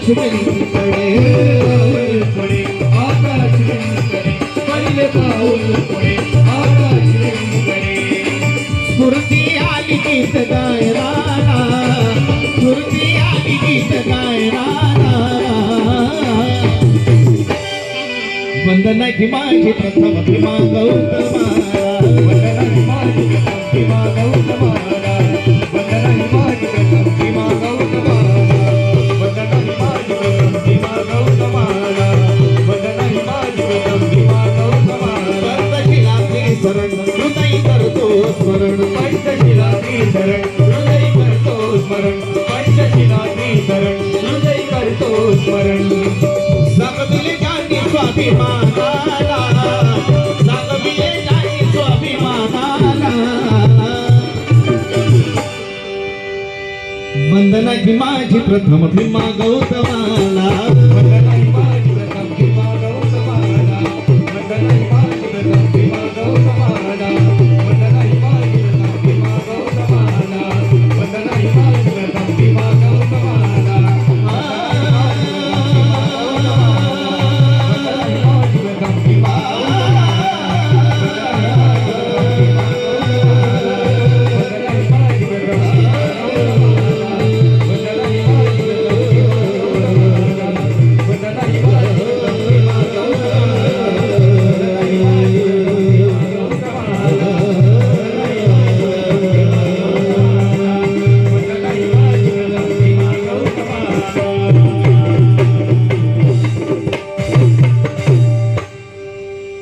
पडे आकाश पडे पहिले पाऊल पडे आकाश पडे स्फूर्ती आली गीत गायराना स्फूर्ती आली गीत गायराना वंदना की माझी प्रथम भीमा गौतमा वंदना की माझी प्रथम भीमा गौतमा वंदना की माझी प्रथम भीमा गौतमा वंदना की माझी प्रथम भीमा गौतमा वंदना की माझी प्रथम भीमा गौतमा पंचशिलाची शरण हृदय करतो स्मरण पंचशिलाची शरण हृदय करतो स्मरण पंचशिलाची शरण हृदय करतो स्मरण जगविले जानी स्वाभिमानाला जगविले जानी स्वाभिमानाला वंदना की माझी प्रथम भीमा गौतमा